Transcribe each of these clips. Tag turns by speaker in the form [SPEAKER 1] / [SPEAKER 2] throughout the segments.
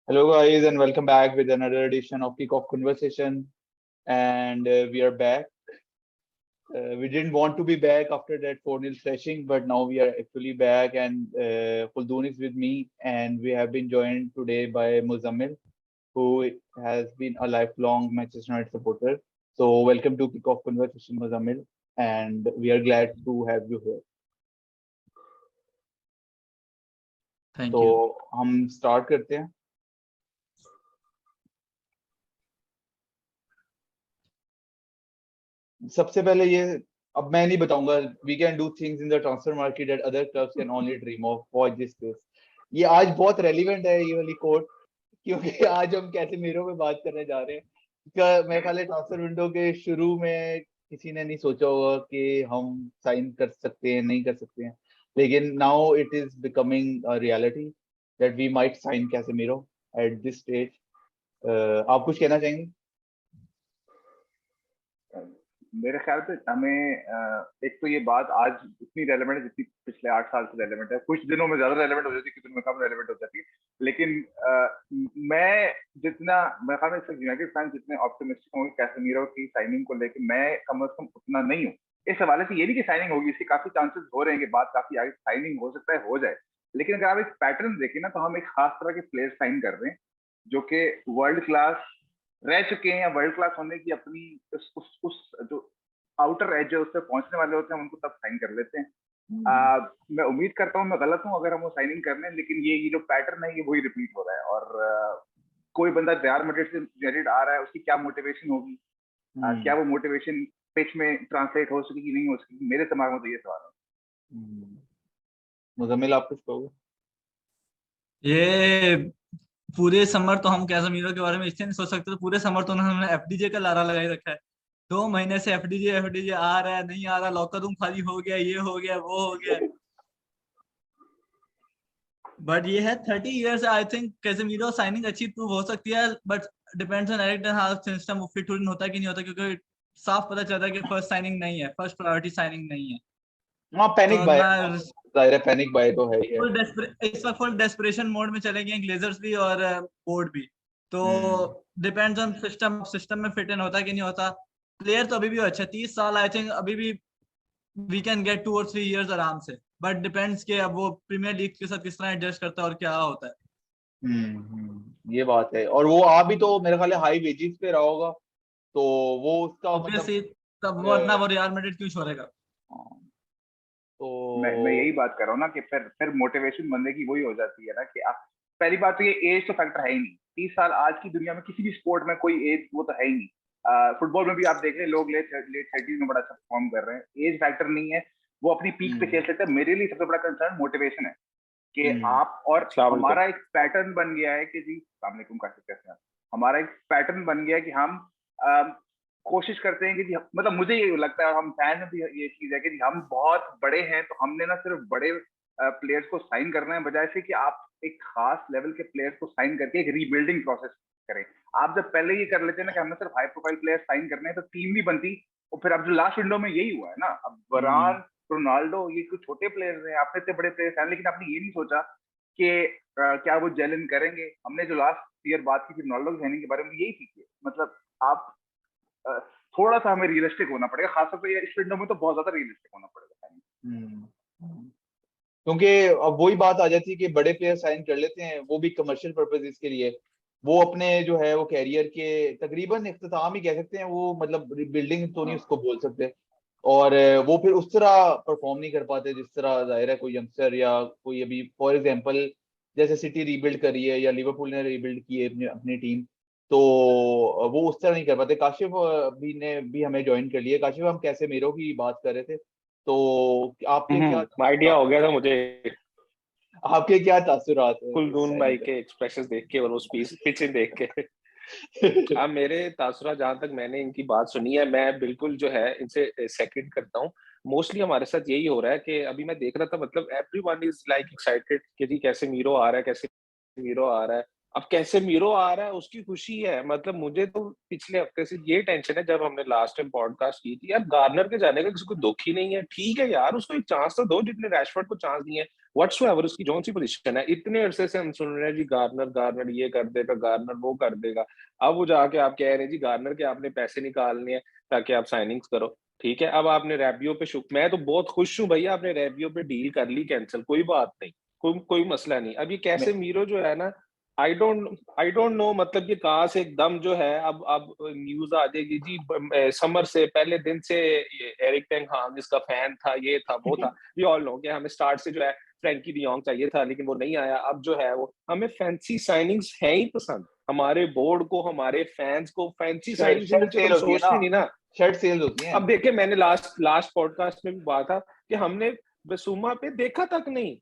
[SPEAKER 1] Hello, guys, and welcome back with another edition of Kickoff Conversation. And we are back. We didn't want to be back after that 4-0 thrashing, but now we are actually back. And Khuldoon is with me, and we have been joined today by Muzammil, who has been a lifelong Manchester United supporter. So, welcome to Kickoff Conversation, Muzammil, and we are glad to have you here.
[SPEAKER 2] Thank
[SPEAKER 1] तो
[SPEAKER 2] you
[SPEAKER 1] हम start करते हैं. सबसे पहले ये, अब मैं नहीं बताऊंगा. We can do things in the transfer market that other clubs can only dream of. Watch this space. ये आज बहुत रेलिवेंट है ये वाली कोट, क्योंकि आज हम कैसेमीरो पे बात करने जा रहे हैं. मेरे ख्याल है ट्रांसफर विंडो के शुरू में किसी ने नहीं सोचा होगा कि हम साइन कर सकते हैं, नहीं कर सकते हैं, लेकिन now it is becoming a reality that we might sign Casemiro at this stage. आप कुछ कहना चाहेंगे?
[SPEAKER 3] मेरे ख्याल से हमें एक तो ये बात आज इतनी रेलेवेंट है जितनी पिछले 8 साल से रेलेवेंट है. कुछ दिनों में ज्यादा रेलेवेंट हो जाती है, कुछ दिनों में कम रेलेवेंट हो जाती है. लेकिन मैं जितना मेरे ख्याल में यूनाइटेड फैंस जितने ऑप्टिमिस्टिक होंगे कैसेमीरो की साइनिंग को लेकर, मैं कम से कम उतना नहीं हूँ. इस हवाले से ये नहीं कि साइनिंग होगी, इसके काफी चांसेस हो रहे हैं कि बात काफी आगे साइनिंग हो सकता है, हो जाए. लेकिन अगर आप एक पैटर्न देखें ना, तो हम एक खास तरह के प्लेयर साइन कर रहे हैं जो कि वर्ल्ड क्लास रह चुके हैं या वर्ल्ड क्लास होने की अपनी उस जो आउटर एज है उस पर पहुंचने वाले होते हैं, उनको तब साइन कर लेते हैं. मैं उम्मीद करता हूँ मैं गलत हूँ अगर हम वो साइनिंग कर लें, लेकिन ये जो पैटर्न है ये वही रिपीट हो रहा है. और कोई बंदा रियल मैड्रिड से यूनाइटेड आ रहा है, उसकी क्या मोटिवेशन होगी, क्या वो मोटिवेशन पिच में ट्रांसलेट हो सकेगी, नहीं हो सकेगी, मेरे दिमाग में तो ये सवाल है.
[SPEAKER 1] मुजम्मिल, आप कुछ कहोगे?
[SPEAKER 2] ये पूरे समर तो हम कैसेमीरो के बारे में इससे नहीं सोच सकते, तो पूरे समर तो उन्होंने एफडीजे का लारा लगाई रखा है. 2 महीने से एफडीजे आ रहा है, नहीं आ रहा, लॉकर रूम खाली हो गया, ये हो गया, वो हो गया. बट ये है 30 years. I think Casemiro signing अच्छी प्रूव हो सकती है, but depends on Erik ten हाग सिस्टम वो फिट होता है कि नहीं होता, क्योंकि साफ पता चलता है कि फर्स्ट साइनिंग नहीं है, फर्स्ट प्रायोरिटी साइनिंग नहीं है.
[SPEAKER 1] हाँ, पैनिक
[SPEAKER 2] तो
[SPEAKER 1] बाय,
[SPEAKER 2] मैं
[SPEAKER 1] जाहिर है पैनिक बाय तो है ही है.
[SPEAKER 2] इस वक्त फुल डेस्परेशन मोड में चले गए ग्लेजर्स भी और बोर्ड भी. तो डिपेंड्स ऑन सिस्टम में फिट इन होता है कि नहीं होता. प्लेयर तो अभी भी अच्छा, 30 साल, आई थिंक अभी भी वी कैन गेट 2 और 3 इयर्स आराम से. बट डिपेंड्स कि अब वो प्रीमियर लीग के साथ किस तरह एडजस्ट करता है और क्या होता है.
[SPEAKER 1] ये बात है. और वो आ भी तो मेरे ख्याल है हाई वेजेस पे रहा होगा, तो वो उसका
[SPEAKER 2] ऑब्वियसली तब वो अपना वो रियल मैड्रिड क्यों छोड़ेगा.
[SPEAKER 1] तो
[SPEAKER 3] मैं यही बात कर रहा हूँ ना कि फिर मोटिवेशन बंदे की वही हो जाती है ना कि पहली बात तो ये एज तो फैक्टर है ही नहीं. 30 साल आज की दुनिया में किसी भी स्पोर्ट में कोई एज वो तो है ही नहीं. फुटबॉल में भी आप देख रहे हैं लोग लेट 30 में बड़ा अच्छा परफॉर्म कर रहे हैं. एज फैक्टर नहीं है, वो अपनी पीक पे खेल सकते हैं. मेरे लिए सबसे बड़ा कंसर्न मोटिवेशन है कि आप और हमारा एक पैटर्न बन गया है कि जी अस्सलाम वालेकुम कैसे हैं. हमारा एक पैटर्न बन गया है कि हम कोशिश करते हैं कि जी, मतलब मुझे ये लगता है हम फैन में भी ये चीज है कि हम बहुत बड़े हैं, तो हमने ना सिर्फ बड़े प्लेयर्स को साइन करना है, बजाय से कि आप एक खास लेवल के प्लेयर्स को साइन करके एक रीबिल्डिंग प्रोसेस करें. आप जब पहले ये कर लेते हैं ना कि हमने सिर्फ हाई प्रोफाइल प्लेयर साइन करने हैं, तो टीम नहीं बनती. और फिर अब जो लास्ट विंडो में यही हुआ है ना, अब वरान, रोनाल्डो, ये कुछ छोटे प्लेयर्स हैं, आपने इतने बड़े प्लेयर्स हैं, लेकिन आपने ये नहीं सोचा कि क्या वो जेल इन करेंगे. हमने जो लास्ट ईयर बात की थी रोनाल्डो साइनिंग के बारे में, यही थी. मतलब आप थोड़ा सा हमें रियलिस्टिक होना पड़ेगा, खासतौर पे इस विंडो में तो बहुत ज्यादा रियलिस्टिक होना पड़ेगा.
[SPEAKER 1] क्योंकि अब वही बात आ जाती है कि बड़े प्लेयर साइन कर लेते हैं, वो भी कमर्शियल पर्पसेस के लिए. वो अपने जो है वो कैरियर के तकरीबन इख्तिताम ही कह सकते हैं, वो मतलब बिल्डिंग तो नहीं उसको बोल सकते. और वो फिर उस तरह परफॉर्म नहीं कर पाते जिस तरह जाहिर है कोई यंगस्टर या कोई अभी फॉर एग्जांपल जैसे सिटी रीबिल्ड करी है या लिवरपूल ने रीबिल्ड की है अपनी टीम, तो वो उस तरह नहीं कर पाते. काशिफ भी ने भी हमें ज्वाइन कर लिया. काशिफ, हम कैसेमीरो की बात कर रहे थे, तो आपके क्या
[SPEAKER 4] आइडिया हो गया था मुझे,
[SPEAKER 1] आपके क्या तासुरात है
[SPEAKER 4] खुलदून भाई के एक्सप्रेशंस देख के और वो पिच देख के. अब मेरे तासुरात, जहां तक मैंने इनकी बात सुनी है, मैं बिल्कुल जो है इनसे सेकंड करता हूँ. मोस्टली हमारे साथ यही हो रहा है कि अभी मैं देख रहा था, मतलब एवरीवन इज लाइक एक्साइटेड कि जी कैसेमीरो आ रहा है, कैसेमीरो आ रहा है. अब कैसेमीरो आ रहा है उसकी खुशी है. मतलब मुझे तो पिछले हफ्ते से ये टेंशन है, जब हमने लास्ट टाइम पॉडकास्ट की थी, यार गार्नर के जाने का किसी को दुख ही नहीं है. ठीक है यार, उसको एक चांस तो दो, जितने रैशफोर्ड को चांस दिए. व्हाट्सएवर उसकी जौन सी पोजीशन है, इतने अरसे से हम सुन रहे हैं जी गार्नर ये कर देगा, गार्नर वो कर देगा। अब वो जाके आप कह रहे हैं जी गार्नर के आपने पैसे निकालने हैं ताकि आप साइनिंग्स करो। ठीक है, अब आपने रैबियो पे मैं तो बहुत खुश हूँ भैया, आपने रैबियो पे डील कर ली कैंसिल, कोई बात नहीं, कोई मसला नहीं। अब ये कैसेमीरो जो है ना, आई डोंट नो, मतलब ये कहाँ से एकदम जो है अब न्यूज आ जाएगी जी समर से पहले दिन से एरिक टेन हाग इसका फैन था, ये था वो था। वी ऑल नो कि हमें स्टार्ट से जो है फ्रैंकी डियोंग चाहिए था, लेकिन वो नहीं आया। अब जो है वो हमें फैंसी साइनिंग्स है ही पसंद, हमारे बोर्ड को, हमारे फैंस को फैंसी साइनिंग्स से नीचे तो हम सोचते नहीं ना।
[SPEAKER 1] शर्ट सेल होती है।
[SPEAKER 4] अब देखिए, मैंने लास्ट पॉडकास्ट में भी बात था कि हमने बसूमा पे देखा तक नहीं।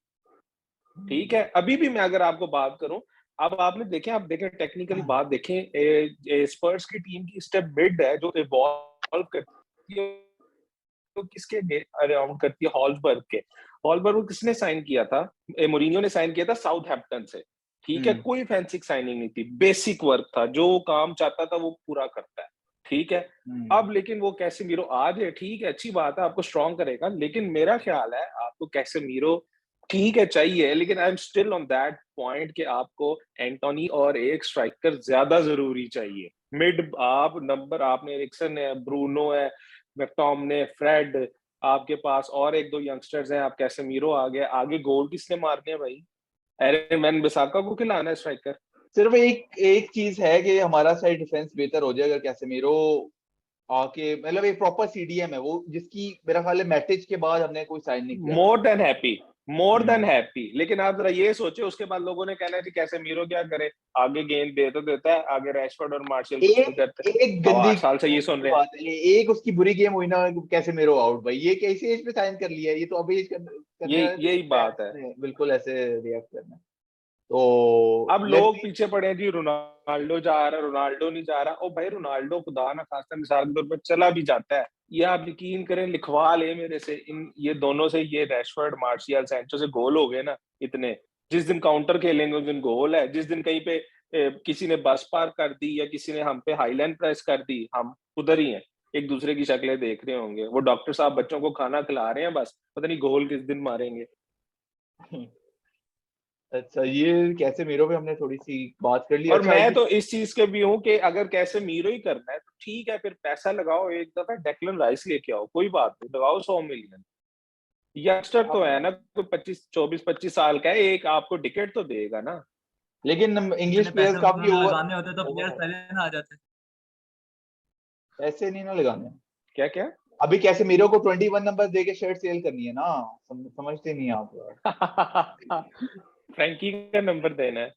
[SPEAKER 4] ठीक है, अभी भी मैं अगर आपको बात करूं, अब आपने देखें टेक्निकली बात देखें, स्पर्स की टीम की स्टेप मिड है जो इवॉल्व करती है, तो किसके अराउंड करती है? हॉलबर्ग के। हॉलबर्ग को किसने साइन किया था? मोरिनियो ने साइन किया था साउथहैम्पटन से। ठीक है, कोई फैंसी साइनिंग नहीं थी, बेसिक वर्क था, जो काम चाहता था वो पूरा करता है। ठीक है, अब लेकिन वो कैसेमीरो आज है, ठीक है, अच्छी बात है, आपको स्ट्रॉन्ग करेगा, लेकिन मेरा ख्याल है आपको कैसेमीरो ठीक है चाहिए, लेकिन I am still on that point कि आपको एंटोनी और एक स्ट्राइकर ज्यादा जरूरी चाहिए। मिड आप नंबर, आपने एरिक्सन है, ब्रूनो है, मैकटोमने, फ्रेड, आपके पास और एक दो यंगस्टर्स हैं, आप कैसेमीरो आ गए, आगे गोल किसने मारने हैं भाई? एरन वैन बिसाका को खिलाना है स्ट्राइकर।
[SPEAKER 1] सिर्फ एक चीज है कि हमारा साइड डिफेंस बेहतर हो जाए अगर कैसेमीरो आके, मतलब एक प्रॉपर सीडीएम है वो, जिसकी मेरा ख्याल है मैटिच के बाद हमने कोई साइन नहीं किया।
[SPEAKER 4] मोर देन हैप्पी, लेकिन आप जरा ये सोचे, उसके बाद लोगों ने कहना है कि कैसेमीरो क्या करे, आगे गेंद दे तो देता है, आगे रैशफोर्ड और मार्शल कुछ नहीं करते।
[SPEAKER 1] एक गंदी
[SPEAKER 4] 8 साल से ये सुन रहे हैं।
[SPEAKER 1] बात है, एक उसकी बुरी गेम हुई ना, कैसेमीरो आउट भाई, ये कैसे एज पे साइन कर लिया, ये तो अभी एज करने वाले
[SPEAKER 4] यही बात है।
[SPEAKER 1] बिल्कुल ऐसे रिएक्ट करना। तो
[SPEAKER 4] अब लोग पीछे पड़े हैं जी, रोनाल्डो जा रहा है, रोनाल्डो नहीं जा रहा। ओ भाई, रोनाल्डो खुदा ना खास्ता मिसाल के तौर पर चला भी जाता है, ये आप यकीन करें, लिखवा ले मेरे से, ये दोनों से, ये रैशफोर्ड, मार्शियल, सैंचो से गोल हो गए ना इतने। जिस दिन काउंटर खेलेंगे उस दिन गोल है, जिस दिन कहीं पे किसी ने बस पार कर दी या किसी ने हम पे हाईलाइन प्रेस कर दी, हम उधर ही हैं, एक दूसरे की शक्लें देख रहे होंगे। वो डॉक्टर साहब बच्चों को खाना खिला रहे हैं, बस पता नहीं गोल किस दिन मारेंगे।
[SPEAKER 1] अच्छा, ये कैसेमीरो पे हमने थोड़ी सी बात कर ली।
[SPEAKER 4] और
[SPEAKER 1] अच्छा,
[SPEAKER 4] मैं तो इस चीज के भी हूँ कि अगर कैसेमीरो ही करना है तो ठीक है, फिर पैसा लगाओ, एक दफा डेक्लन राइस लेके आओ, कोई बात नहीं, लगाओ 100 मिलियन। यंगस्टर तो है ना, तो 24-25 साल का है, एक आपको टिकट तो देगा ना।
[SPEAKER 1] लेकिन इंग्लिश
[SPEAKER 2] इतने
[SPEAKER 1] प्लेयर्स
[SPEAKER 2] पैसे
[SPEAKER 1] काफी
[SPEAKER 2] उन्होंने
[SPEAKER 1] ओवर,
[SPEAKER 2] लगाने होते तो प्लेयर्स पहले ना आ जाते।
[SPEAKER 1] ऐसे नहीं ना लगाने।
[SPEAKER 4] क्या क्या?
[SPEAKER 1] अभी कैसेमीरो को 21 नंबर दे के शर्ट सेल करनी है ना, समझते नहीं आप यार।
[SPEAKER 4] फ्रैंकी का नंबर देना है।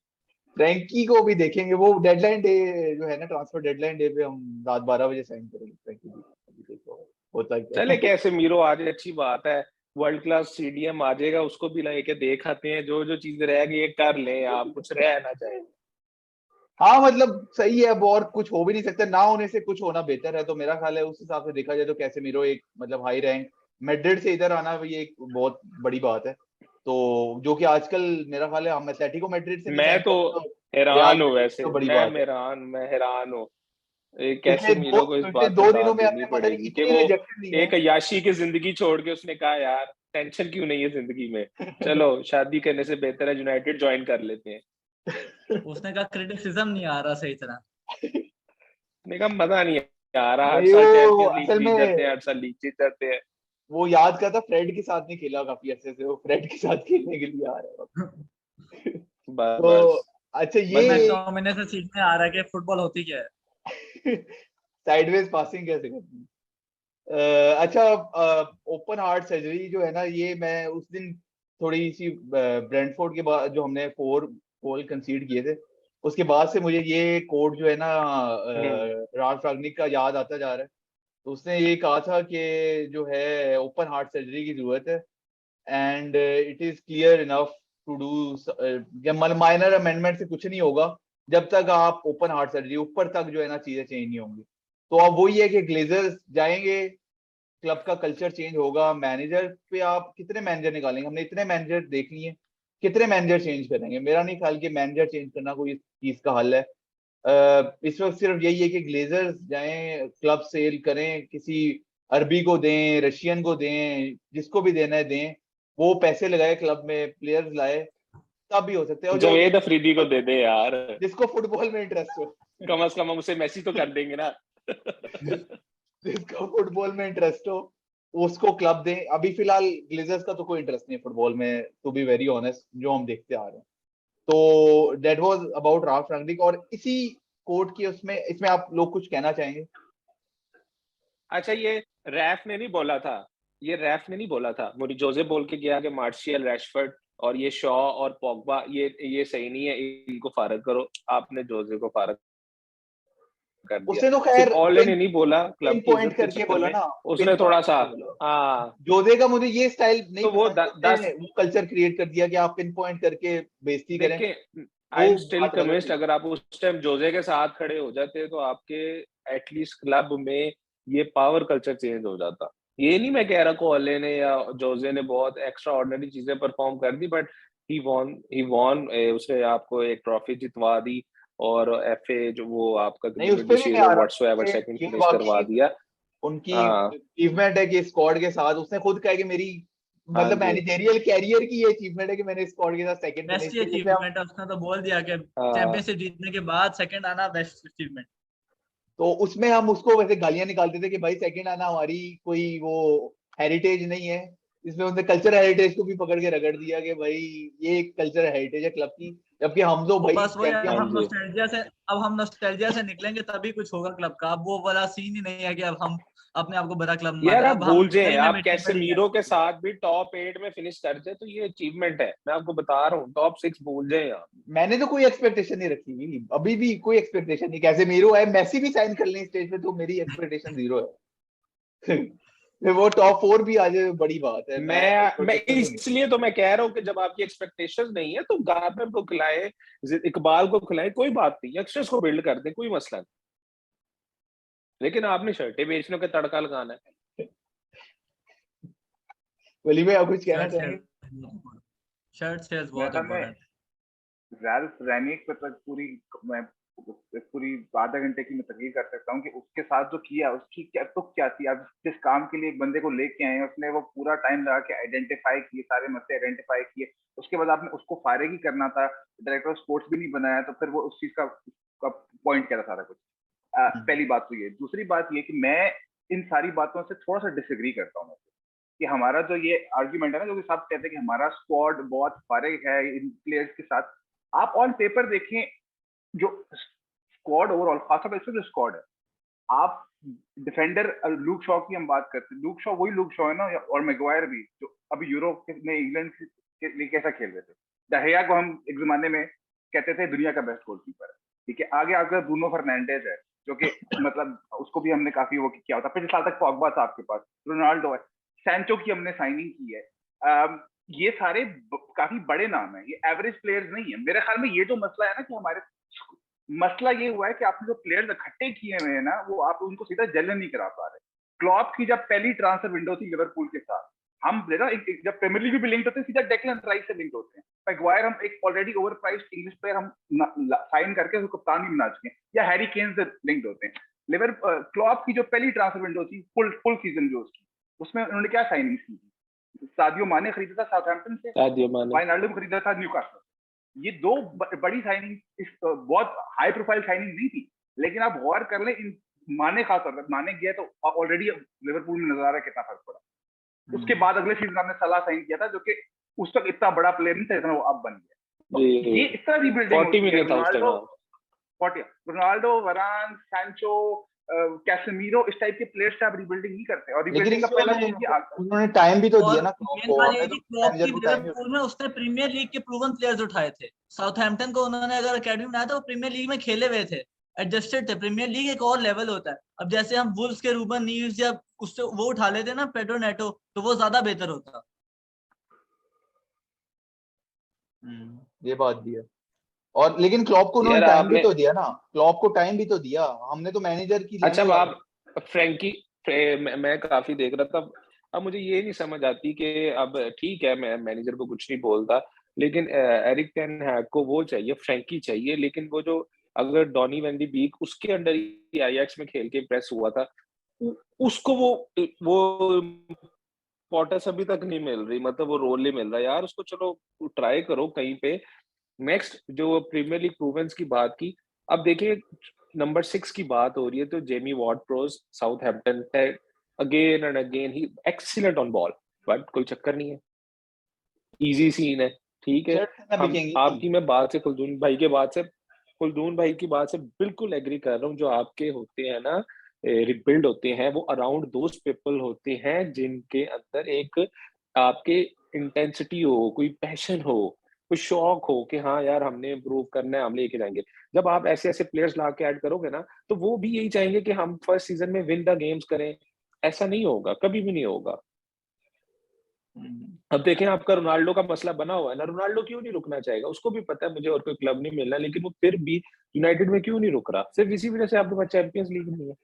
[SPEAKER 1] फ्रैंकी को भी देखेंगे, वो डेडलाइन डे जो है ना, ट्रांसफर डेडलाइन डे पे हम रात 12 बजे साइन करेंगे फ्रैंकी भी। अभी देखो होता क्या
[SPEAKER 4] चले
[SPEAKER 1] है।
[SPEAKER 4] कैसेमीरो आ जाए, अच्छी बात है, वर्ल्ड क्लास सीडीएम आ जाएगा, उसको भी लेके देख आते हैं, जो जो चीजें रह गई कर लें, आप कुछ रह ना जाए।
[SPEAKER 1] हाँ मतलब सही है, अब और कुछ हो भी नहीं सकता, ना होने से कुछ होना बेहतर है, तो मेरा ख्याल है उस हिसाब से देखा जाए तो कैसेमीरो एक मतलब हाई रैंक, मैड्रिड से इधर आना ये एक बहुत बड़ी बात है। तो जो कि आजकल मेरा ख्याल है हम एटलेटिको मैड्रिड से नहीं
[SPEAKER 4] मैं
[SPEAKER 1] साइन
[SPEAKER 4] तो
[SPEAKER 1] करते, तो रियल
[SPEAKER 4] हैरान हूँ,
[SPEAKER 1] मैड्रिड
[SPEAKER 4] वैसे
[SPEAKER 1] तो बड़ी बात है।
[SPEAKER 4] मैं हैरान हूँ, कैसेमीरो को इस
[SPEAKER 1] पिछले
[SPEAKER 4] बात पर
[SPEAKER 1] 2 दिनों
[SPEAKER 4] दाद
[SPEAKER 1] में
[SPEAKER 4] देनी
[SPEAKER 1] हमने पता नहीं
[SPEAKER 4] पड़ेगी कि
[SPEAKER 1] कितने
[SPEAKER 4] वो
[SPEAKER 1] रिजेक्शन लिए
[SPEAKER 4] एक
[SPEAKER 1] हैं।
[SPEAKER 4] अय्याशी की जिंदगी छोड़ के उसने कहा यार टेंशन क्यों नहीं है जिंदगी में, चलो शादी करने से बेहतर है यूनाइटेड ज्वाइन कर लेते हैं।
[SPEAKER 2] उसने कहा क्रिटिसिज्म नहीं आ रहा सही तरह।
[SPEAKER 4] उसने कहा मजा नहीं आ रहा, हर
[SPEAKER 1] नहीं,
[SPEAKER 4] साल
[SPEAKER 1] वो
[SPEAKER 4] चैंपियंस लीग
[SPEAKER 1] असल
[SPEAKER 4] जीत जाते हैं,
[SPEAKER 1] में
[SPEAKER 4] हर साल लीग जीत जाते हैं।
[SPEAKER 1] वो याद करता फ्रेड के साथ नहीं खेला काफी अच्छे से, वो फ्रेड के साथ खेलने के लिए आ रहा है। तो
[SPEAKER 4] बस
[SPEAKER 1] अच्छा,
[SPEAKER 4] बस
[SPEAKER 2] मैकटोमिने से सीखने आ रहा है कि फुटबॉल होती क्या है।
[SPEAKER 1] साइडवेज पासिंग कैसे करनी है। अच्छा, ओपन हार्ट सर्जरी जो है ना, ये मैं उस दिन थोड़ी सी ब्रेंटफोर्ड के बाद जो हमने 4 गोल कंसीड किए थे, उसके बाद से मुझे ये कोड जो है ना राल्फ रागनिक का याद आता जा रहा है। तो उसने ये कहा था कि जो है ओपन हार्ट सर्जरी की जरूरत है, and it is clear enough to do, minor amendment से कुछ नहीं होगा जब तक आप ओपन हार्ट सर्जरी ऊपर तक जो है ना चीजें चेंज नहीं होंगी। तो अब वही है कि ग्लेजर्स जाएंगे, क्लब का कल्चर चेंज होगा, मैनेजर पे आप कितने मैनेजर निकालेंगे, हमने इतने मैनेजर देख लिए, कितने मैनेजर चेंज करेंगे, मेरा नहीं ख्याल कि मैनेजर चेंज करना कोई इस चीज का हल है। इस वक्त सिर्फ यही है कि ग्लेजर्स जाएं, क्लब सेल करें, किसी अरबी को दें, रशियन को दें, जिसको भी देना है दें, वो पैसे लगाए क्लब में, प्लेयर्स लाए, तब भी हो सकते हैं। और जो
[SPEAKER 4] जवेद अफरीदी को दे दे यार,
[SPEAKER 1] जिसको फुटबॉल में इंटरेस्ट हो,
[SPEAKER 4] कम से कम हम उसे मैसी तो कर देंगे ना।
[SPEAKER 1] जिसको फुटबॉल में इंटरेस्ट हो उसको क्लब दें। अभी फिलहाल ग्लेजर्स का तो कोई इंटरेस्ट नहीं है फुटबॉल में, टू बी वेरी ऑनेस्ट, जो हम देखते आ रहे हैं। तो दैट वाज अबाउट राल्फ रंगनिक। और इसी कोर्ट की उसमें इसमें आप लोग कुछ कहना चाहेंगे?
[SPEAKER 4] अच्छा, ये रैफ ने नहीं बोला था, ये रैफ ने नहीं बोला था, मुझे जोजे बोल के गया कि मार्शियल, रैशफोर्ड और ये शॉ और पॉगबा ये सही नहीं है, इनको फारग करो। आपने जोजे को फारग कर दिया।
[SPEAKER 1] उसने तो खैर
[SPEAKER 4] सिर्फ ऑले ने नहीं बोला, क्लब की
[SPEAKER 1] पॉइंट
[SPEAKER 4] इज्जत के
[SPEAKER 1] करके
[SPEAKER 4] चक्कर
[SPEAKER 1] बोला
[SPEAKER 4] में
[SPEAKER 1] ना,
[SPEAKER 4] उसने थोड़ा सा,
[SPEAKER 1] हाँ, जोजे का मुझे ये स्टाइल नहीं
[SPEAKER 4] तो वो
[SPEAKER 1] पसंद, उसने वो कल्चर क्रिएट कर दिया कि आप पिन पॉइंट करके बेइज्जती करें।
[SPEAKER 4] देखिए, आई एम
[SPEAKER 1] वो
[SPEAKER 4] स्टिल
[SPEAKER 1] बात गलत
[SPEAKER 4] कन्विंस्ड,
[SPEAKER 1] है।
[SPEAKER 4] अगर आप उस टाइम जोजे के साथ खड़े हो जाते तो आपके एटलीस्ट क्लब में ये पावर कल्चर चेंज हो जाता। ये नहीं मैं कह रहा को ओले ने या जोजे ने बहुत एक्स्ट्रा ऑर्डिनरी चीजें परफॉर्म कर दी, बट ही वॉन, उसने आपको एक ट्रॉफी जितवा दी और एफए जो वो आपका
[SPEAKER 1] नहीं, उस पे भी मैं
[SPEAKER 4] नेगोशिएशन
[SPEAKER 1] आ रहा
[SPEAKER 4] व्हाटसोएवर
[SPEAKER 1] हूँ,
[SPEAKER 4] सेकंड
[SPEAKER 1] ये
[SPEAKER 4] फिनिश करवा
[SPEAKER 1] वाकई
[SPEAKER 4] दिया।
[SPEAKER 1] उनकी
[SPEAKER 4] हाँ
[SPEAKER 1] अचीवमेंट है कि स्क्वाड के साथ उसने खुद कहा कि मेरी
[SPEAKER 4] हाँ
[SPEAKER 1] मतलब
[SPEAKER 4] जी
[SPEAKER 1] मैनेजरियल कैरियर की ये अचीवमेंट है कि मैंने स्क्वाड के साथ सेकंड फिनिश
[SPEAKER 2] बेस्ट
[SPEAKER 1] किया। जैसे हम,
[SPEAKER 2] अचीवमेंट है, उसने तो बोल दिया कि
[SPEAKER 4] हाँ
[SPEAKER 2] चैंपियनशिप जीतने के बाद सेकंड आना बेस्ट अचीवमेंट।
[SPEAKER 1] तो उसमें हम उसको वैसे गालियां निकालते थे कि भाई सेकंड आना हमारी कोई वो हेरिटेज नहीं है। इसमें उन्होंने कल्चर हेरिटेज को भी पकड़ के रगड़ दिया कि भाई ये एक कल्चर हेरिटेज है क्लब की, जबकि हम तो
[SPEAKER 2] वो
[SPEAKER 1] भाई
[SPEAKER 2] बस वही,
[SPEAKER 4] हाँ जी।
[SPEAKER 2] अब हम नॉस्टैल्जिया से निकलेंगे तभी कुछ होगा क्लब का। अब वो वाला सीन ही नहीं है कि अब हम अपने आप को बड़ा क्लब
[SPEAKER 4] यार
[SPEAKER 2] माने,
[SPEAKER 4] आप
[SPEAKER 2] अब हम
[SPEAKER 4] भूल जाए,
[SPEAKER 2] रियल में
[SPEAKER 4] आप
[SPEAKER 2] मिट्टी में नहीं
[SPEAKER 4] कैसेमीरो के साथ भी टॉप 8 में फिनिश कर जाए तो ये अचीवमेंट है, मैं आपको बता रहा हूँ। टॉप 6 भूल जाए आप।
[SPEAKER 1] मैंने तो कोई एक्सपेक्टेशन नहीं रखी हुई, अभी भी कोई एक्सपेक्टेशन नहीं। कैसे मीरो है, मेसी भी साइन कर लें स्टेज पे तो मेरी एक्सपेक्टेशन जीरो है। वो टॉप 4 भी आ जाए बड़ी बात है, मैं
[SPEAKER 4] मैं
[SPEAKER 1] एक्सपेक्टेशन नहीं।
[SPEAKER 4] इसलिए तो मैं कह रहा हूँ कि जब आपकी एक्सपेक्टेशंस नहीं है तो गार्नर को खिलाए, इकबाल को खिलाए, कोई बात नहीं, यंगस्टर्स को बिल्ड कर दे, कोई मसला नहीं। लेकिन आपने शर्टें बेचने का तड़का लगाना है।
[SPEAKER 1] वली भाई आप कुछ कहना
[SPEAKER 2] शर्ट
[SPEAKER 1] चाहेंगे?
[SPEAKER 2] सेल्स
[SPEAKER 3] मेरे
[SPEAKER 2] बहुत
[SPEAKER 3] ख्याल में
[SPEAKER 2] इंपॉर्टेंट।
[SPEAKER 3] रैल्फ रैनिक पे तक पूरी आधा घंटे की मैं तकरीर कर सकता हूँ कि उसके साथ जो किया, उसकी क्या थी। अब जिस काम के लिए एक बंदे को लेके आए हैं, उसने वो पूरा टाइम लगा के आइडेंटिफाई किए, सारे मसले आइडेंटिफाई किए। उसके बाद आपने उसको फायरिंग ही करना था, डायरेक्टर ऑफ स्पोर्ट्स भी नहीं बनाया, तो फिर वो उस चीज का पॉइंट क्या था सारा कुछ। पहली बात तो ये। दूसरी बात ये कि मैं इन सारी बातों से थोड़ा सा डिसएग्री करता हूँ कि हमारा जो ये आर्ग्यूमेंट है ना, जो कि सब कहते हैं कि हमारा स्क्वाड बहुत फारिग है इन प्लेयर्स के साथ। आप ऑन पेपर देखें जो स्क्वाड ओवरऑल, खासतौर पर जो स्क्वाड है, आप डिफेंडर लूक शॉ की हम बात करते हैं, लूक शॉ वही लूक शॉ है ना, और मैगवायर भी, जो अभी यूरोप में इंग्लैंड के लिए कैसा खेल रहे थे। दहिया को हम एक जमाने में कहते थे दुनिया का बेस्ट गोलकीपर है, ठीक है। आगे आपका ब्रूनो फर्नांडेज है, जो कि मतलब उसको भी हमने काफी वो किया होता। पिछले साल तक पॉगबा था आपके पास, रोनाल्डो है, सैंचो की हमने साइनिंग की है। ये सारे काफी बड़े नाम है, ये एवरेज प्लेयर्स नहीं है। मेरे ख्याल में ये जो मसला है ना कि हमारे मसला ये हुआ है कि आपने जो प्लेयर्स इकट्ठे किए हुए हैं ना, वो आप उनको सीधा जेल नहीं करा पा रहे। क्लॉप की जब पहली ट्रांसफर विंडो थी लिवरपूल के साथ, हम जब प्रीमियर लीग भी लिंक्ड होते हैं, सीधा डेक्लन राइस से लिंक्ड होते हैं। मैगवायर हम एक already over priced English player हम साइन करके उसको कप्तान भी बना चुके हैं, या हैरी केन से लिंक्ड होते हैं। क्लॉप की जो पहली ट्रांसफर विंडो थी, फुल सीजन जो उसकी, उसमें उन्होंने क्या साइनिंग की थी? सादियो माने खरीदा था साउथहैम्पटन से, वाइनाल्डो को खरीदा था न्यूकासल। ये दो बड़ी साइनिंग, बहुत हाई प्रोफाइल साइनिंग नहीं थी, लेकिन आप गौर कर लें, इन माने खासतौर पर माने गया तो ऑलरेडी लिवरपूल में नजर आ रहा है कितना फर्क पड़ा। उसके बाद अगले सीजन आपने सलाह साइन किया था, जो कि उस वक्त इतना बड़ा प्लेयर नहीं था जितना वो अब बन गया। तो ये इस तरह रिबिल्डिंग होती है। रोनाल्डो, वरान, सैंचो, कैसेमीरो, इस टाइप के प्लेयर्स से आप रिबिल्डिंग नहीं करते। और रिबिल्डिंग का पहला
[SPEAKER 1] उन्होंने टाइम भी तो दिया ना
[SPEAKER 2] मेन बात ये थी क्लॉप की,
[SPEAKER 1] मैनेजर को टाइम।
[SPEAKER 2] लिवरपूल में उसने प्रीमियर लीग के प्रूवन प्लेयर्स उठाए थे। साउथहैम्पटन को उन्होंने अगर एकेडमी बनाया था, वो प्रीमियर लीग में खेले हुए थे, एडजस्टेड थे। प्रीमियर लीग एक और लेवल होता है। अब जैसे हम वुल्व्स के रूबन नीव्स या उससे वो उठा लेते ना, पेड्रो नेटो, तो वो ज्यादा बेहतर होता।
[SPEAKER 1] ये बात भी है। और लेकिन क्लॉप को उन्होंने टाइम भी तो दिया ना, क्लॉप को टाइम भी तो दिया। हमने तो मैनेजर की
[SPEAKER 4] अच्छा, अब आप फ्रैंकी, मैं काफी देख रहा था। अब मुझे ये नहीं समझ आती कि अब ठीक है, मैं मैनेजर को कुछ नहीं बोलता, लेकिन एरिक टेन हैग को वो चाहिए, फ्रैंकी चाहिए। लेकिन वो जो अगर डॉनी वैन डी बीक उसके अंडर ही आईएक्स में खेल के इम्प्रेस हुआ था, उसको वो स्पॉटस अभी तक नहीं मिल रही, मतलब वो रोल नहीं मिल रहा यार उसको। चलो ट्राई करो कहीं पे। नेक्स्ट जो प्रीमियर लीग प्रूवेंस की बात की, अब देखिए नंबर 6 की बात हो रही है तो जेमी वार्ड प्रोस साउथहैम्पटन है, again and again he excellent on ball, but कोई चक्कर नहीं है, इजी सीन है, ठीक है।
[SPEAKER 1] शर्ट ना
[SPEAKER 4] हम
[SPEAKER 1] बिकेंगी।
[SPEAKER 4] आपकी मैं बात से कुलदून भाई की बात से बिल्कुल एग्री कर रहा हूँ। जो आपके होते हैं ना रिबिल्ड होते हैं, वो अराउंड दोज पीपल होते हैं जिनके अंदर एक आपके इंटेंसिटी हो, कोई पैशन हो, कोई शौक हो कि हाँ यार हमने इम्प्रूव करना है, हम लेके जाएंगे। जब आप ऐसे ऐसे प्लेयर्स ला के ऐड करोगे ना, तो वो भी यही चाहेंगे कि हम फर्स्ट सीजन में विन द गेम्स करें। ऐसा नहीं होगा, कभी भी नहीं होगा। अब देखें आपका रोनाल्डो का मसला बना हुआ है ना, रोनाल्डो क्यों नहीं रुकना चाहेगा, उसको भी पता है मुझे और कोई क्लब नहीं मिलना, लेकिन वो फिर भी यूनाइटेड में क्यों नहीं रुक रहा, सिर्फ इसी वजह से आपके पास चैंपियंस लीग नहीं है।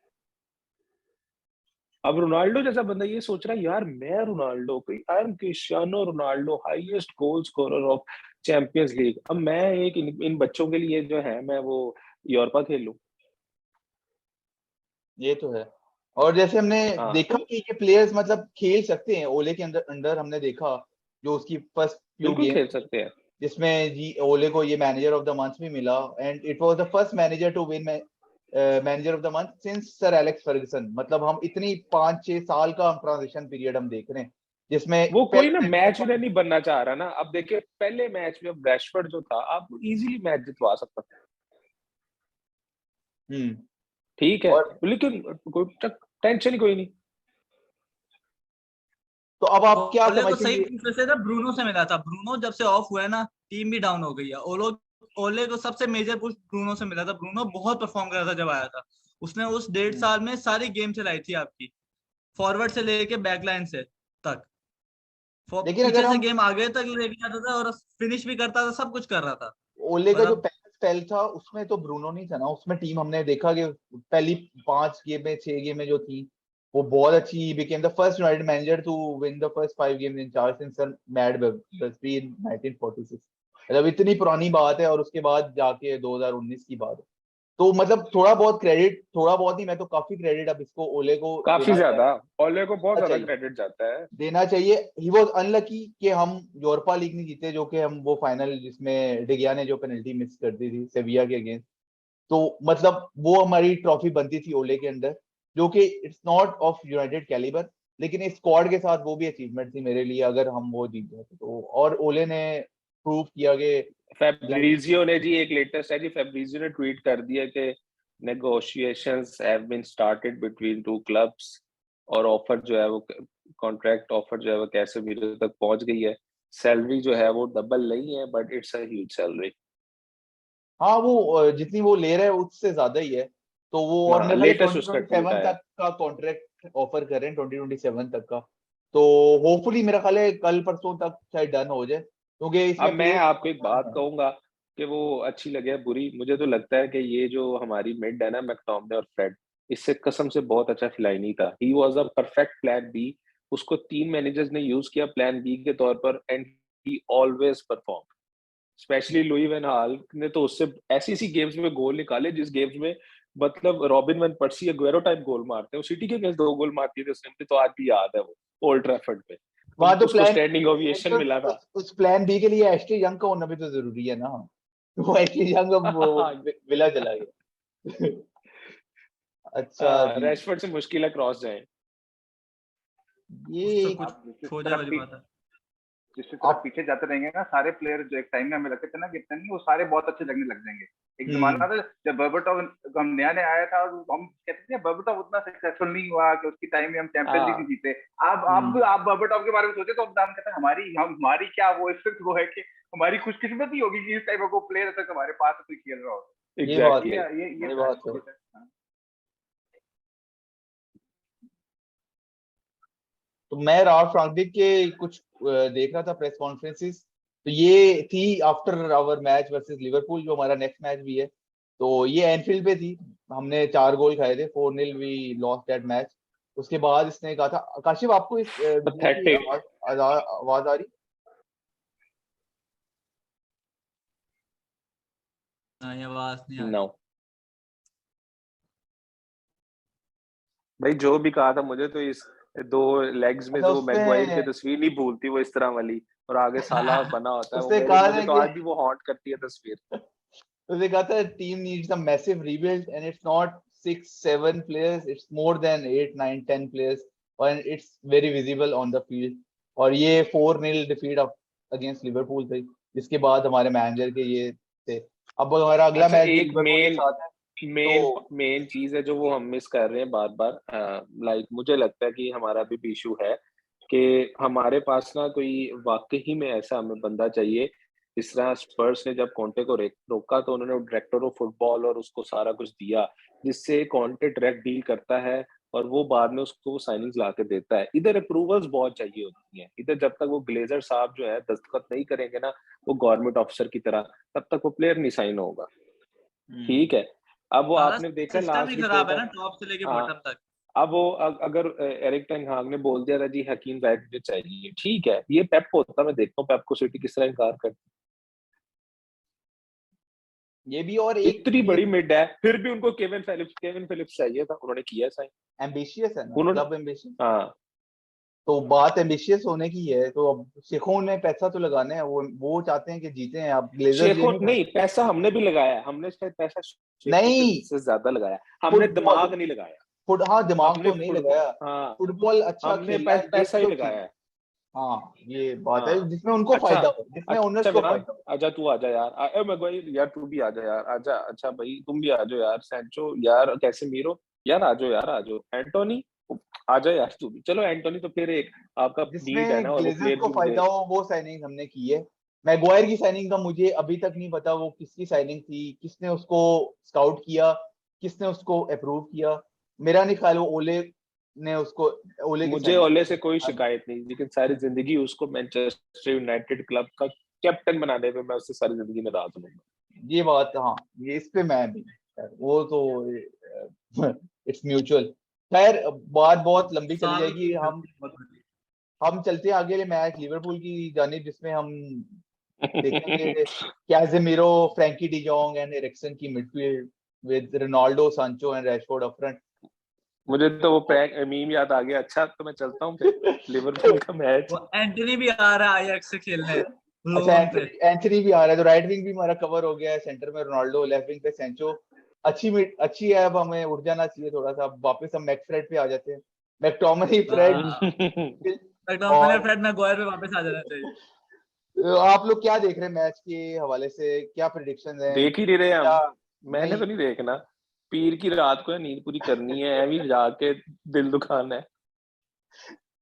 [SPEAKER 4] अब रोनाल्डो जैसा बंदा ये सोच रहा है यार मैं रोनाल्डो, कोई I am Cristiano Ronaldo, highest goal scorer of champions league, अब मैं एक इन बच्चों के लिए जो है मैं वो यूरोपा खेल लूं।
[SPEAKER 1] ये तो है। और जैसे हमने
[SPEAKER 4] हाँ
[SPEAKER 1] देखा कि ये प्लेयर्स मतलब खेल सकते हैं ओले के अंदर अंडर, हमने देखा जो उसकी फर्स्ट फ्यू
[SPEAKER 4] बिल्कुल खेल
[SPEAKER 1] गेम
[SPEAKER 4] सकते हैं।
[SPEAKER 1] जिसमें जी ओले को ये मैनेजर ऑफ द मंथ भी मिला, and it was the first manager to win manager of the month since sir Alex Ferguson. मतलब हम इतनी 5-6 साल का हम ट्रांजिशन पीरियड हम देख रहे हैं जिसमें
[SPEAKER 4] वो कोई ना
[SPEAKER 1] पहले
[SPEAKER 4] मैच विनर नहीं बनना चाह रहा ना। अब देखिए पहले मैच में रैशफोर्ड जो था, आप इजीली मैच जितवा सकता था,
[SPEAKER 1] हम्म।
[SPEAKER 4] ठीक है,
[SPEAKER 1] और
[SPEAKER 4] लेकिन कोई टेंशन ही कोई नहीं।
[SPEAKER 1] तो अब आप क्या
[SPEAKER 2] ओले को
[SPEAKER 1] समझते
[SPEAKER 2] सही
[SPEAKER 1] हैं
[SPEAKER 2] दूसरे से ना ब्रूनो से मिला था। ब्रूनो जब से ऑफ हुआ है ना, टीम भी डाउन हो गई है। ओले को सबसे मेजर पुश ब्रूनो से मिला था। ब्रूनो बहुत परफॉर्म कर रहा था जब आया था। उसने उस 1.5 साल में सारी गेम चलाई थी आपकी, फॉरवर्ड से लेके बैकलाइन से तक।
[SPEAKER 1] लेकिन अगर
[SPEAKER 2] पीछे से
[SPEAKER 1] हम
[SPEAKER 2] गेम आगे तक लेके जाता था और फिनिश भी करता था, सब कुछ कर रहा था।
[SPEAKER 1] ओले का जो
[SPEAKER 2] मतलब
[SPEAKER 1] पहला स्पेल था उसमें तो ब्रूनो नहीं था ना, उसमें टीम हमने देखा कि पहली 5 गेम में 6 गेम में जो थी वो बहुत अच्छी, became the first United manager to win the first 5 games in charge since sir Matt Busby in 1946। मतलब इतनी पुरानी बात है और उसके बाद जाके 2019 की बात है। तो मतलब थोड़ा बहुत ही, मैं तो काफी क्रेडिट अब इसको ओले को
[SPEAKER 4] काफी
[SPEAKER 1] देना
[SPEAKER 4] ज्यादा ओले को बहुत ज्यादा
[SPEAKER 1] चाहिए।
[SPEAKER 4] क्रेडिट जाता है।
[SPEAKER 1] देना चाहिए। ही वॉज अनलकी कि हम यूरोपा लीग नहीं जीते, जो कि हम वो फाइनल जिसमें डिगिया ने जो पेनल्टी मिस कर दी थी सेविया के अगेंस्ट। तो मतलब वो हमारी ट्रॉफी बनती थी ओले के अंदर, जो कि it's not of United calibre, लेकिन इस स्क्वाड के साथ वो भी अचीवमेंट थी मेरे लिए अगर हम वो जीत जाते तो। और ओले ने प्रूव किया कि
[SPEAKER 4] फेब्रिजियो ने जी एक लेटेस्ट है जी, फेब्रिजियो ने ट्वीट कर दिया कि negotiations have been started between two clubs, और ऑफर जो है वो कॉन्ट्रैक्ट ऑफर जो है वो कैसे मीटर तक पहुंच गई है। सैलरी जो है वो डबल नहीं है, but it's a huge salary.
[SPEAKER 1] हाँ वो जितनी वो ले रहे हैं उससे ज्यादा ही है। तो वो और
[SPEAKER 4] हाँ
[SPEAKER 1] मेरे ख्याल
[SPEAKER 4] लेटेस्ट उसका ट्वीट
[SPEAKER 1] 2027
[SPEAKER 4] आया।
[SPEAKER 1] तक का कॉन्ट्रैक्ट ऑफर कर रहे हैं, 2027 तक का। तो होपफुली मेरा ख्याल है कल परसों तक शायद डन हो जाए, क्योंकि
[SPEAKER 4] अब
[SPEAKER 1] इसमें
[SPEAKER 4] मैं
[SPEAKER 1] प्लेयर
[SPEAKER 4] आपको एक बात कहूंगा कि वो अच्छी लगे या बुरी, मुझे तो लगता है कि ये जो हमारी मिड है ना, मैकटोमने और फ्रेड, इससे कसम से बहुत अच्छा खिलाई नहीं था। He was a perfect plan B. उसको 3 मैनेजर्स ने यूज किया प्लान बी के तौर पर, and he always perform. Specially Louis van Gaal ने तो उससे ऐसी ऐसी गेम्स में गोल निकाले जिस गेम्स में मतलब Robin van Persie Aguero type goal मारते हैं। सिटी के अगेंस्ट 2 गोल मारती थी उसने, मुझे तो आज भी याद है वो, ओल्ड ट्रैफर्ड पे।
[SPEAKER 1] वहां तो
[SPEAKER 4] उसको
[SPEAKER 1] प्लान
[SPEAKER 4] स्टैंडिंग ओविएशन मिला था।
[SPEAKER 1] उस प्लान बी के लिए एशली यंग का होना भी तो जरूरी है ना। वो एशली यंग अब वो विला चला गया। अच्छा जी।
[SPEAKER 4] रैशफोर्ड से मुश्किल है क्रॉस जाए।
[SPEAKER 1] ये
[SPEAKER 2] उससे कुछ
[SPEAKER 3] आप
[SPEAKER 2] हो जाए वाली बात है।
[SPEAKER 3] जिस तरफ
[SPEAKER 1] आप
[SPEAKER 3] पीछे जाते रहेंगे ना सारे प्लेयर, जो एक टाइम में हमें लगते थे ना कि इतने नहीं, वो सारे बहुत अच्छे लगने लग जाएंगे। एक
[SPEAKER 1] हम्म
[SPEAKER 3] जमाना था जब बर्बाटोव हम नया नया आया था, और हम कहते थे बर्बाटोव उतना सक्सेसफुल नहीं हुआ कि उसकी टाइम में हम चैंपियंस लीग नहीं
[SPEAKER 4] हाँ
[SPEAKER 3] जीते। अब
[SPEAKER 1] हम्म
[SPEAKER 3] आप बर्बाटोव के बारे में सोचे तो अब नाम कहते हैं हमारी क्या वो सिर्फ वो है कि हमारी खुशकिस्मती होगी कि इस टाइप का प्लेयर तक हमारे पास कोई खेल रहा हो।
[SPEAKER 1] ये बात
[SPEAKER 4] एग्जैक्टली
[SPEAKER 1] है।
[SPEAKER 3] ये
[SPEAKER 1] ये
[SPEAKER 3] था
[SPEAKER 1] बात है।
[SPEAKER 3] ये था। हाँ।
[SPEAKER 1] तो मैं राव फ्रांकविक के कुछ देख रहा था प्रेस कॉन्फ्रेंसेस। तो ये थी after our match versus Liverpool, जो हमारा नेक्स्ट मैच भी है। तो ये एनफील्ड पे थी। हमने 4 गोल खाए थे, 4-0 वी लॉस्ट दैट मैच। उसके बाद इसने कहा था, काशिफ आपको इस वीडियो की
[SPEAKER 4] पैथेटिक।
[SPEAKER 1] आवाज आ रही?
[SPEAKER 2] हाँ, ये आवाज नहीं आ रही।
[SPEAKER 4] नो भाई, जो भी कहा था मुझे तो इस दो लेग्स में
[SPEAKER 1] अच्छा
[SPEAKER 4] जो मैगवायर की
[SPEAKER 1] उसमें
[SPEAKER 4] तस्वीर नहीं भूलती वो इस तरह वाली, और आगे साला बना होता है वो,
[SPEAKER 1] उसने कहा
[SPEAKER 4] मुझे
[SPEAKER 1] था
[SPEAKER 4] तो
[SPEAKER 1] कि
[SPEAKER 4] आज भी वो हॉन्ट करती है तस्वीर।
[SPEAKER 1] उसने कहा था team needs a massive rebuild and it's not 6-7 players, it's more than 8-9-10 players और it's very visible on the field. और ये 4-0 डिफीट अगेंस्ट लिवरपूल थी, जिसके बाद हमारे मैनेजर के ये थे। अब हमारा अगला
[SPEAKER 4] अच्छा,
[SPEAKER 1] मैच भी
[SPEAKER 4] एक
[SPEAKER 1] लिवरपूल के
[SPEAKER 4] मेन
[SPEAKER 1] साथ है
[SPEAKER 4] मेन
[SPEAKER 1] तो
[SPEAKER 4] मेन चीज है जो वो हम मिस कर रहे हैं बार बार, लाइक मुझे लगता है कि हमारा भी इशू है कि हमारे पास ना कोई वाकई में ऐसा हमें बंदा चाहिए। इस तरह स्पर्स ने जब कॉन्टे को रोका तो उन्होंने डायरेक्टर ऑफ फुटबॉल और उसको सारा कुछ दिया, जिससे कॉन्टे डायरेक्ट डील करता है और वो बाद में उसको साइनिंग्स ला के देता है। इधर अप्रूवल्स बहुत चाहिए होती हैं, इधर जब तक वो ग्लेजर साहब जो है दस्तखत नहीं करेंगे ना वो गवर्नमेंट ऑफिसर की तरह, तब तक वो प्लेयर नहीं साइन होगा। ठीक है, अब वो
[SPEAKER 2] सारा
[SPEAKER 4] आपने देखा
[SPEAKER 2] सिस्टम ही
[SPEAKER 4] लास्ट
[SPEAKER 2] खराब
[SPEAKER 4] रिपोर्ट
[SPEAKER 2] है
[SPEAKER 4] है।
[SPEAKER 2] ना, टॉप से लेके
[SPEAKER 4] हाँ,
[SPEAKER 2] बॉटम तक।
[SPEAKER 4] अब वो अगर एरिक टेन हाग ने बोल दिया था जी हकीम जायद मुझे चाहिए, ठीक है, ये पेप को होता, मैं देखता हूँ पेप को सिटी किस तरह इनकार करती
[SPEAKER 1] ये भी और
[SPEAKER 4] है।
[SPEAKER 1] एक
[SPEAKER 4] इतनी
[SPEAKER 1] ये
[SPEAKER 4] बड़ी मिड है फिर भी उनको केविन फिलिप्स चाहिए था, उन्होंने किया साइन।
[SPEAKER 1] एम्बिशियस है ना,
[SPEAKER 4] उन्होंने,
[SPEAKER 1] क्लब एम्बिशियस।
[SPEAKER 4] हाँ,
[SPEAKER 1] तो बात एम्बिशियस होने की है, तो अब शेखों ने पैसा तो लगाना है, वो चाहते हैं कि जीते हैं। अब ग्लेजर्स ये
[SPEAKER 4] शेखों
[SPEAKER 1] नहीं
[SPEAKER 4] नहीं,
[SPEAKER 1] चाहते।
[SPEAKER 4] पैसा हमने भी लगाया है, हमने शायद पैसा शेखों
[SPEAKER 1] नहीं,
[SPEAKER 4] से ज्यादा लगाया, हमने
[SPEAKER 1] फुटबॉल
[SPEAKER 4] दिमाग नहीं लगाया।
[SPEAKER 1] हाँ दिमाग
[SPEAKER 4] हमने
[SPEAKER 1] तो नहीं
[SPEAKER 4] फुटबॉल,
[SPEAKER 1] लगाया।
[SPEAKER 4] हाँ,
[SPEAKER 1] फुटबॉल अच्छा
[SPEAKER 4] हमने
[SPEAKER 1] खेलना है ये
[SPEAKER 4] पैसा ही
[SPEAKER 1] तो ठीक।
[SPEAKER 4] लगाया है।
[SPEAKER 1] हाँ ये बात है
[SPEAKER 4] हाँ,
[SPEAKER 1] जिसमें उनको
[SPEAKER 4] अच्छा,
[SPEAKER 1] फायदा हो, जिसमें ओनर्स
[SPEAKER 4] अच्छा
[SPEAKER 1] को
[SPEAKER 4] विरान,
[SPEAKER 1] फायदा हो।
[SPEAKER 4] आजा तू आजा यार, मैगवायर यार तू भी आजा यार, आजा, अच्छा भाई तुम भी आ जाओ यार, सैंचो यार, कैसे मीरो यार, आ जाओ यार, आ जाओ एंटोनी, आजा यार तू भी, चलो एंटोनी तो फिर एक आपका नीड है
[SPEAKER 1] जिसमें
[SPEAKER 4] ना, और वो
[SPEAKER 1] ग्लेजर्स
[SPEAKER 4] प्लेयर
[SPEAKER 1] को
[SPEAKER 4] भी
[SPEAKER 1] फायदा
[SPEAKER 4] मुझे,
[SPEAKER 1] हो वो साइनिंग हमने की है। मैगवायर की साइनिंग का मुझे अभी तक नहीं पता वो किसकी साइनिंग थी, किसने उसको स्काउट किया, किसने उसको अप्रूव किया। मेरा नहीं ख्याल वो ओले ने उसको, ओले की
[SPEAKER 4] मुझे
[SPEAKER 1] साइनिंग
[SPEAKER 4] ओले से कोई
[SPEAKER 1] थी।
[SPEAKER 4] शिकायत नहीं, लेकिन सारी जिंदगी उसको मैनचेस्टर यूनाइटेड क्लब का कैप्टन बनाने में मैं उससे सारी जिंदगी में राज हूँ।
[SPEAKER 1] ये बात हाँ, ये इस पे मैं भी, वो तो इट्स म्यूचुअल। खैर बात बहुत लंबी चली
[SPEAKER 2] साल
[SPEAKER 1] जाएगी। हम चलते हैं आगे मैच लिवरपूल की जानिब, जिसमें हम देखेंगे कैसेमिरो, फ्रैंकी डिजोंग एंड एरिक्सन की मिडफील्ड विद रोनाल्डो, सांचो एंड रैशफोर्ड अप फ्रंट।
[SPEAKER 4] मुझे तो वो प्रैंक मीम याद आ गया। अच्छा तो मैं चलता हूँ फिर, लिवरपूल का मैच।
[SPEAKER 2] वो एंटनी भी आ रहा है आयाक्स से खेलने
[SPEAKER 1] अच्छा
[SPEAKER 2] लोन पे।
[SPEAKER 1] एंथनी भी आ रहा है, तो राइट विंग भी हमारा कवर हो गया है। सेंटर में रोनाल्डो, लेफ्ट विंग पे सेंचो। अच्छी है। अब हमें उठ जाना चाहिए थोड़ा सा, अब वापस हम मैकफ्रेड पे आ जाते हैं। मैकटोमनी, फ्रेड
[SPEAKER 2] मैकटोमिनी,
[SPEAKER 1] और
[SPEAKER 2] फ्रेड मैगवायर पे वापस आ जाना चाहिए।
[SPEAKER 1] आप लोग क्या देख रहे हैं मैच के हवाले से, क्या प्रिडिक्शन है
[SPEAKER 4] देख ही नहीं रहे
[SPEAKER 1] क्या?
[SPEAKER 4] हम, मैंने
[SPEAKER 1] नहीं,
[SPEAKER 4] तो नहीं देखना। पीर की रात को नींद पूरी करनी है, अभी जाके दिल दुखाना है।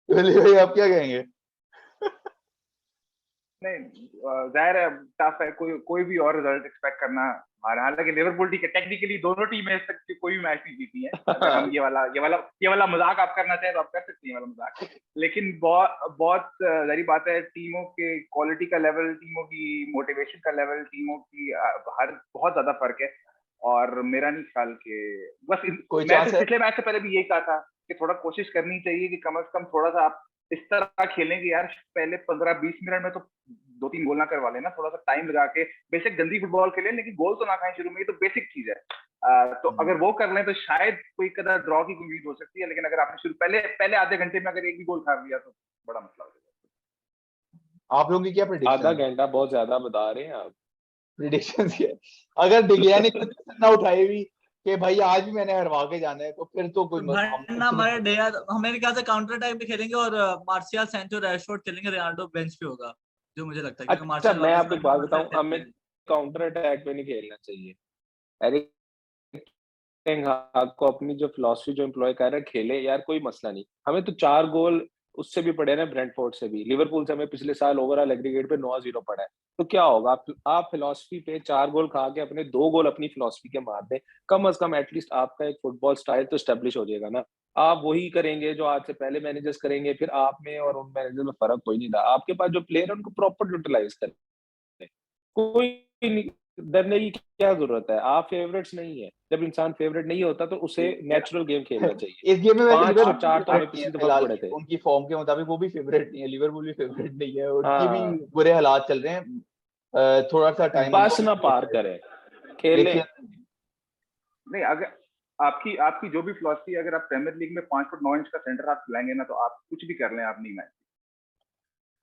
[SPEAKER 1] चलिए भाई आप क्या कहेंगे?
[SPEAKER 3] नहीं, जाहिर है टफ है, कोई भी और रिजल्ट एक्सपेक्ट करना। हालांकि लिवरपूल ठीक है, टेक्निकली दोनों टीमें इस तक कोई भी मैच नहीं जीती है। अगर हम ये वाला मजाक आप करना चाहें तो आप कर सकते हैं, ये वाला मजाक। लेकिन बहुत बहुत जारी बात है, टीमों के क्वालिटी का लेवल, टीमों की मोटिवेशन का लेवल, टीमों की हर बहुत ज्यादा फर्क है। और मेरा नहीं ख्याल कि बस
[SPEAKER 1] कोई
[SPEAKER 3] मैं
[SPEAKER 1] चांस
[SPEAKER 3] तो
[SPEAKER 1] है?
[SPEAKER 3] पिछले मैच से पहले भी यही कहा था कि थोड़ा कोशिश करनी चाहिए कि कम से कम थोड़ा सा आप इस तरह खेलेंगे यार, पहले 15-20 मिनट में तो 2-3 गोल ना करवा लेना, थोड़ा सा टाइम लगा के बेसिक गंदी फुटबॉल खेलें, लेकिन गोल तो ना खाएं शुरू में, ये तो बेसिक चीज है। तो अगर वो कर लें तो शायद कोई कदर ड्रॉ की उम्मीद हो सकती है। लेकिन अगर आपने शुरू पहले आधे घंटे में अगर एक भी गोल खा लिया तो बड़ा मसला हो जाएगा।
[SPEAKER 1] आप लोगों की क्या
[SPEAKER 4] आधा
[SPEAKER 1] प्रिडिक्शन है?
[SPEAKER 4] घंटा बहुत ज्यादा बता रहे हैं आप।
[SPEAKER 1] प्रिडिक्शन क्या है? अगर डिगिया ने खुद ना उठाई हुई कि भाई आज भी मैंने हरवा के जाना है, तो फिर तो कोई हम
[SPEAKER 2] भरना
[SPEAKER 1] कुछ नहीं
[SPEAKER 2] हमारे
[SPEAKER 1] कर
[SPEAKER 2] डेया, हम मेरे ख्याल से काउंटर अटैक भी खेलेंगे और मार्शियल, सेंचो, रैशफोर्ड खेलेंगे, रोनाल्डो बेंच पे होगा, जो मुझे लगता है, क्योंकि
[SPEAKER 4] अच्छा
[SPEAKER 2] मार्शियल
[SPEAKER 4] मैं
[SPEAKER 2] वापस
[SPEAKER 4] आपको एक बात बताऊं, हमें काउंटर अटैक पे नहीं खेलना चाहिए। एरिक टेन हाग को अपनी जो फिलॉसफी जो एम्प्लॉय कर रहे हैं, खेले यार, कोई मसला नहीं। हमें तो 4 गोल उससे भी पड़े ना, ब्रेंटफोर्ड से भी, लिवरपूल से हमें पिछले साल ओवरऑल एग्रीगेट पे 9-0 पड़ा है। तो क्या होगा, आप फिलॉसफी पे 4 गोल खा के अपने 2 गोल अपनी फिलॉसफी के मार दें, कम से कम एटलीस्ट आपका एक फुटबॉल स्टाइल तो स्टेब्लिश हो जाएगा ना। आप वही करेंगे जो आज से पहले मैनेजर्स करेंगे, फिर आप में और उन मैनेजर में फर्क कोई नहीं रहा। आपके पास जो प्लेयर है उनको प्रॉपर यूटिलाइज करें, कोई नहीं, डरने की क्या जरूरत है। आप फेवरेट्स नहीं है, जब इंसान फेवरेट नहीं होता तो उसे नेचुरल गेम खेलना चाहिए।
[SPEAKER 1] इस गेम में वैसे
[SPEAKER 4] 5-4
[SPEAKER 1] लिवरपूल
[SPEAKER 4] तो हमें
[SPEAKER 1] फेवरेट नहीं है
[SPEAKER 4] पिछली दफा भी
[SPEAKER 1] फिलहाल
[SPEAKER 4] पड़े
[SPEAKER 1] की,
[SPEAKER 4] थे।
[SPEAKER 1] उनकी फॉर्म के मुताबिक वो भी फेवरेट नहीं है, लिवरपूल भी फेवरेट नहीं है, उनकी भी
[SPEAKER 4] हाँ,
[SPEAKER 1] बुरे हालात चल रहे हैं। थोड़ा सा टाइम उनको
[SPEAKER 4] बस
[SPEAKER 1] भी
[SPEAKER 4] ना
[SPEAKER 1] चाहिए
[SPEAKER 4] पार
[SPEAKER 1] शायद।
[SPEAKER 4] करे, खेलें।
[SPEAKER 1] लेकिन
[SPEAKER 3] नहीं, अगर आपकी आपकी जो भी फिलॉसफी, अगर आप प्रीमियर लीग में 5 फुट 9 इंच का सेंटर आप खिलाएंगे ना, तो आप कुछ भी कर लें, आप नहीं मैच।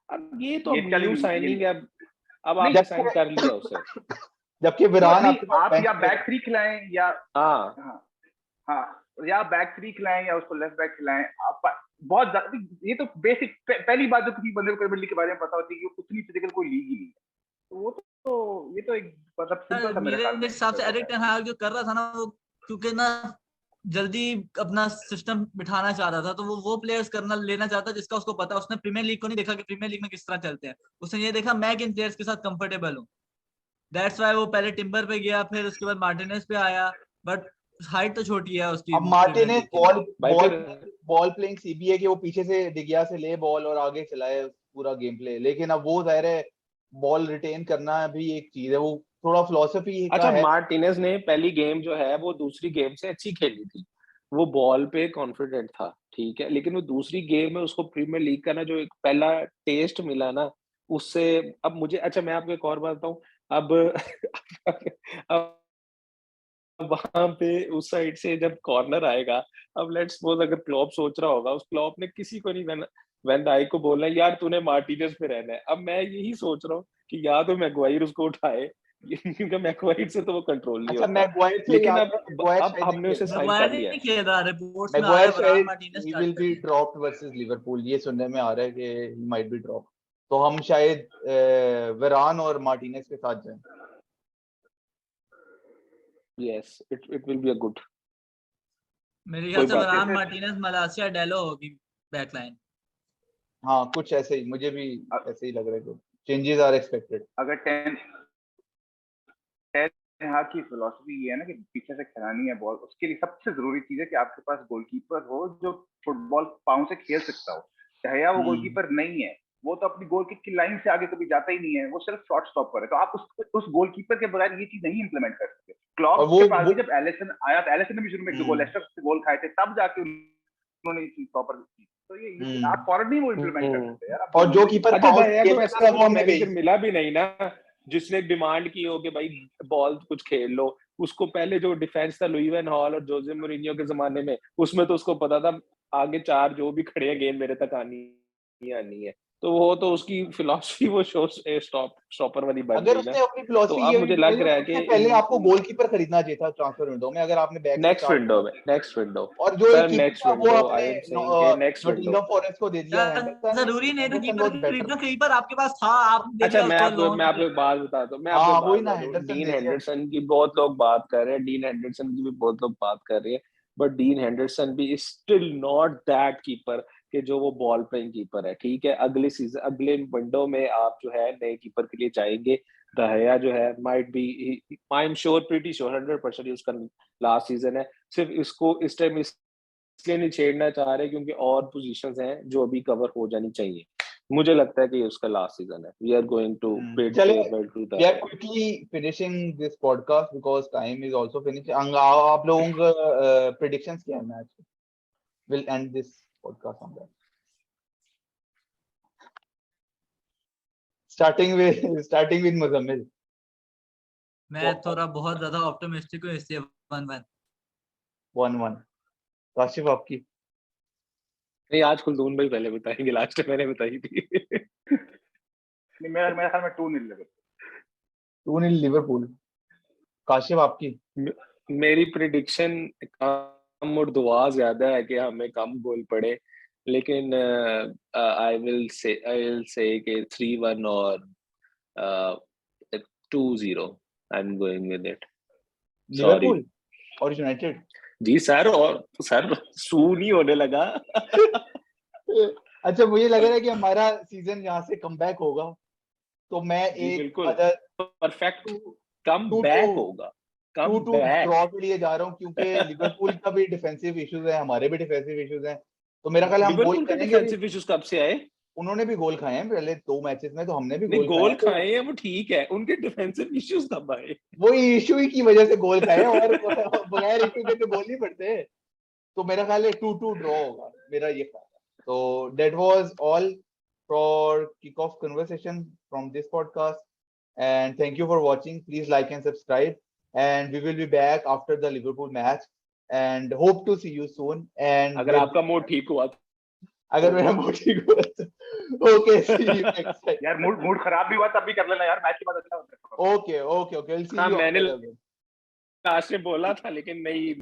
[SPEAKER 4] अब ये तो
[SPEAKER 3] ये
[SPEAKER 4] अब न्यू
[SPEAKER 3] चैलेंज
[SPEAKER 4] साइनिंग है, अब
[SPEAKER 3] नहीं,
[SPEAKER 4] आपने साइन कर लिया उसे।
[SPEAKER 1] जबकि
[SPEAKER 3] तो
[SPEAKER 1] विरान
[SPEAKER 3] नहीं,
[SPEAKER 1] आपके पास
[SPEAKER 3] आप
[SPEAKER 1] बेंच
[SPEAKER 3] या
[SPEAKER 1] पे
[SPEAKER 3] बैक थ्री खिलाएं या
[SPEAKER 4] हाँ
[SPEAKER 3] हाँ हाँ, या बैक थ्री खिलाएं या उसको लेफ्ट बैक खिलाएं। आप बहुत ये तो बेसिक पहली बात जो किसी बंदे को प्रीमियर लीग के बारे में पता होती है कि उतनी फिजिकल कोई लीग ही नहीं है, तो वो तो ये तो एक मतलब सिंपल सा मेरे
[SPEAKER 2] मेरे
[SPEAKER 3] ख्याल में
[SPEAKER 2] हिसाब से एरिक टेन हाग जो कर रहा था ना, वो क्योंकि ना जल्दी अपना सिस्टम बिठाना चाह रहा था, तो वो प्लेयर्स करना लेना चाहता जिसका उसको पता। उसने प्रीमियर लीग को नहीं देखा कि प्रीमियर लीग में किस तरह चलते हैं, उसने ये देखा मैं किन प्लेयर्स के साथ कंफर्टेबल हूँ। दैट्स वाई वो पहले टिम्बर पे गया, फिर उसके बाद मार्टिनेज पे आया, बट हाइट तो छोटी है उसकी
[SPEAKER 1] अब
[SPEAKER 2] प्रीमियर
[SPEAKER 1] मार्टिनेज
[SPEAKER 2] लीग के लिए।
[SPEAKER 4] भाई
[SPEAKER 1] बॉल
[SPEAKER 4] फिर
[SPEAKER 1] बॉल प्लेइंग सीबीए के वो पीछे से डिगिया से ले बॉल और आगे चलाए पूरा गेम प्ले, लेकिन अब वो जाहिर है बॉल रिटेन करना भी एक चीज है, वो थोड़ा फिलोसफी का
[SPEAKER 4] अच्छा,
[SPEAKER 1] है।
[SPEAKER 4] मार्टिनेज ने पहली गेम जो है वो दूसरी गेम से अच्छी खेली थी, वो बॉल पे कॉन्फिडेंट था, ठीक है, लेकिन वो दूसरी गेम में उसको प्रीमियर लीग का ना जो एक पहला टेस्ट मिला ना, उससे अब मुझे, अच्छा मैं आपको एक और बात बताऊं, अब अब वहां पे उस साइड से जब कॉर्नर आएगा, अब लेट्स सपोज अगर क्लॉप सोच रहा होगा, उस क्लॉप ने किसी को नहीं वैन डाइक को बोलना है यार तूने मार्टिनेज पे रहना है। अब मैं यही सोच रहा हूँ कि या तो मैगवायर उसको उठाए क्योंकि मैगवायर से तो वो कंट्रोल नहीं
[SPEAKER 1] अच्छा,
[SPEAKER 4] होता,
[SPEAKER 1] मैगवायर से
[SPEAKER 4] लेकिन
[SPEAKER 1] याद
[SPEAKER 4] अब
[SPEAKER 1] है, मैगवायर
[SPEAKER 4] अब
[SPEAKER 1] शायद नहीं
[SPEAKER 4] हमने उसे
[SPEAKER 1] खेलता,
[SPEAKER 4] साइन कर
[SPEAKER 2] मैगवायर
[SPEAKER 4] लिया
[SPEAKER 2] नहीं
[SPEAKER 4] है।
[SPEAKER 2] खेल रहा, रिपोर्ट्स में आ रहा
[SPEAKER 1] मैगवायर
[SPEAKER 2] है वरान
[SPEAKER 1] शायद
[SPEAKER 2] Martinez
[SPEAKER 1] he
[SPEAKER 2] start
[SPEAKER 1] will be
[SPEAKER 2] करेंगे।
[SPEAKER 1] ड्रॉप्ड वर्सेस लिवरपूल, ये सुनने में आ रहा है कि ही माइट बी ड्रॉप, तो हम शायद वेरान और मार्टिनेज के साथ जाएं।
[SPEAKER 4] Yes, it will be a good,
[SPEAKER 2] मेरे ख्याल
[SPEAKER 4] कोई
[SPEAKER 2] से
[SPEAKER 4] बात
[SPEAKER 2] वरान
[SPEAKER 4] नहीं।
[SPEAKER 2] मार्टिनेज मलासिया डेलो होगी बैकलाइन।
[SPEAKER 1] हाँ, कुछ ऐसे ही, मुझे भी ऐसे ही लग रहा है कि चेंजेस आर एक्सपेक्टेड।
[SPEAKER 3] अगर टेन हाँ की फिलोसफी ये है ना कि पीछे से खिलानी है बॉल, उसके लिए सबसे जरूरी चीज है कि आपके पास गोलकीपर हो जो फुटबॉल पाँव से खेल सकता हो। चाहे वो गोलकीपर नहीं है, वो तो अपनी गोल किक की लाइन से आगे कभी जाता ही नहीं है, वो सिर्फ शॉट स्टॉपर है, तो आप उस गोलकीपर के बगैर ये चीज नहीं इंप्लीमेंट कर सकते।
[SPEAKER 1] और
[SPEAKER 3] क्लॉप
[SPEAKER 1] वो
[SPEAKER 3] के पास भी जब एलिसन आया, तो एलिसन ने भी शुरू में एक दो गोल
[SPEAKER 1] हम्म
[SPEAKER 3] एक्स्ट्रा गोल खाए थे, तब जाके उन्होंने ये चीज प्रॉपर की। तो ये आप फॉरन नहीं वो इंप्लीमेंट कर सकते यार, आप
[SPEAKER 1] और जो
[SPEAKER 3] नहीं।
[SPEAKER 1] कीपर
[SPEAKER 4] अच्छा
[SPEAKER 1] पाउस
[SPEAKER 4] दया
[SPEAKER 1] खेल
[SPEAKER 4] को
[SPEAKER 1] सकता
[SPEAKER 4] ऐसा
[SPEAKER 1] था वो
[SPEAKER 4] कोई
[SPEAKER 1] हमने
[SPEAKER 4] मैनेजर
[SPEAKER 1] भेज।
[SPEAKER 4] मिला भी नहीं ना जिसने डिमांड की हो कि भाई बॉल कुछ खेल लो। उसको पहले जो डिफेंस था लुई वैन हॉल और जोजे मोरिनियो के जमाने में, उसमें तो उसको पता था आगे चार जो भी खड़े हैं गेंद मेरे तक आनी ही आनी है, तो वो तो उसकी फिलॉसफी वो शो स्टॉपर वाली बन
[SPEAKER 1] अगर
[SPEAKER 4] गई ना।
[SPEAKER 1] उसने अपनी
[SPEAKER 4] तो
[SPEAKER 1] फिलॉसफी
[SPEAKER 4] अब
[SPEAKER 1] ये भी
[SPEAKER 4] मुझे
[SPEAKER 1] बनाई
[SPEAKER 4] लग
[SPEAKER 1] तो
[SPEAKER 4] रहा है कि
[SPEAKER 1] सबसे पहले
[SPEAKER 4] इन
[SPEAKER 1] आपको गोलकीपर खरीदना चाहिए था ट्रांसफर विंडो में, अगर आपने बैक से
[SPEAKER 4] नेक्स्ट
[SPEAKER 1] स्टार्ट
[SPEAKER 4] विंडो
[SPEAKER 1] करना
[SPEAKER 4] में,
[SPEAKER 1] है।
[SPEAKER 4] नेक्स्ट विंडो
[SPEAKER 1] और जो एक
[SPEAKER 4] सर,
[SPEAKER 1] कीपर
[SPEAKER 4] नेक्स्ट
[SPEAKER 1] था वो
[SPEAKER 4] विंडो, आई
[SPEAKER 1] आपने
[SPEAKER 4] एम सेइंग कि नेक्स्ट विंडो।
[SPEAKER 1] नोटिंगम फॉरेस्ट को दे दिया, हेंडरसन
[SPEAKER 2] जरूरी नहीं था
[SPEAKER 1] हेंडरसन
[SPEAKER 2] कीपर
[SPEAKER 1] वाज बेटर।
[SPEAKER 2] खरीदना, कीपर आपके पास था, आपने दे
[SPEAKER 4] अच्छा
[SPEAKER 2] दिया उसको लोन
[SPEAKER 4] मैं आपको
[SPEAKER 2] पे।
[SPEAKER 4] एक बात बताता हूँ, मैं आपको एक
[SPEAKER 1] हाँ
[SPEAKER 4] बात
[SPEAKER 1] वही ना,
[SPEAKER 4] बताता हूँ,
[SPEAKER 1] हेंडरसन
[SPEAKER 4] डीन
[SPEAKER 1] दे दिया।
[SPEAKER 4] हेंडरसन की बहुत लोग बात कर रहे हैं, डीन हेंडरसन की भी बहुत लोग बात कर रहे हैं, बट डीन हेंडरसन भी स्टिल नॉट दैट कीपर कि जो वो बॉल प्लेइंग कीपर है, ठीक है। अगले सीजन, अगले विंडो में आप जो है नए कीपर के लिए चाहेंगे, दहया जो है might be, I am sure, pretty sure 100% उसका लास्ट सीजन है। सिर्फ इसको इस टाइम इसलिए नहीं छेड़ना चाह रहे क्योंकि और पोजीशंस हैं जो अभी कवर हो जानी चाहिए। मुझे लगता है कि ये उसका लास्ट सीजन है। We are going to bid
[SPEAKER 1] चले,
[SPEAKER 4] farewell to
[SPEAKER 1] we are
[SPEAKER 4] the
[SPEAKER 1] quickly finishing this podcast because time is also finished। आप लोगों का predictions क्या है match? We'll end this podcast on that, starting with Muzammil।
[SPEAKER 2] मैं थोड़ा बहुत ज्यादा ऑप्टिमिस्टिक हूँ, इसलिए 1-1।
[SPEAKER 1] 1-1। काशिफ आपकी?
[SPEAKER 4] नहीं, आज कुलदून भाई पहले बताएंगे, लास्ट टाइम मैंने बताई थी।
[SPEAKER 3] मेरा ख्याल में 2-0 लिवरपूल।
[SPEAKER 1] 2-0 लिवरपूल। काशिफ आपकी?
[SPEAKER 4] मेरी प्रिडिक्शन कम और दुआ ज्यादा है कि हमें कम गोल पड़े, लेकिन आई विल से कि 3-1 और 2-0। I am going with it, sorry
[SPEAKER 1] Liverpool और यूनाइटेड?
[SPEAKER 4] जी सर, और सर सू नहीं होने लगा।
[SPEAKER 1] अच्छा, मुझे लग रहा है कि हमारा सीजन यहाँ से कमबैक होगा, तो मैं
[SPEAKER 4] जी
[SPEAKER 1] एक
[SPEAKER 4] बिल्कुल,
[SPEAKER 1] other
[SPEAKER 4] perfect
[SPEAKER 1] to
[SPEAKER 4] come
[SPEAKER 1] to
[SPEAKER 4] back होगा, कम
[SPEAKER 1] टू
[SPEAKER 4] बैक।
[SPEAKER 1] ड्रॉ के लिए जा रहा हूँ, क्योंकि लिवरपूल का भी डिफेंसिव इश्यूज है, हमारे भी डिफेंसिव इश्यूज हैं, तो मेरा ख्याल है हम गोल
[SPEAKER 4] लिवरपूल के
[SPEAKER 1] करेंगे भी।
[SPEAKER 4] डिफेंसिव इश्यूज कब से आए?
[SPEAKER 1] उन्होंने भी गोल खाए हैं पहले 2 मैचेस में, तो हमने भी
[SPEAKER 4] नहीं,
[SPEAKER 1] गोल खाए
[SPEAKER 4] गोल
[SPEAKER 1] हैं, तो
[SPEAKER 4] खाए हैं वो ठीक है, उनके डिफेंसिव इश्यूज कब आए?
[SPEAKER 1] वही इशू ही की वजह से गोल खाए हैं, और बगैर इशू के तो गोल नहीं पड़ते। तो मेरा ख्याल है 2-2 ड्रॉ होगा, मेरा ये ख्याल है। तो that was all for kickoff conversation from this podcast, and thank you for watching. Please like and subscribe, and we will be back after the Liverpool match and hope to see you soon. And
[SPEAKER 4] अगर आपका mood ठीक हुआ तो
[SPEAKER 1] अगर मेरा mood ठीक हुआ तो okay, see you next time.
[SPEAKER 3] यार मूड खराब भी हुआ तब भी कर लेना यार, मैच के बाद अच्छा होता है।
[SPEAKER 1] Okay, I'll see
[SPEAKER 4] हाँ,
[SPEAKER 1] you
[SPEAKER 4] मैंने
[SPEAKER 1] after the game.
[SPEAKER 4] लास्ट में बोला था लेकिन नहीं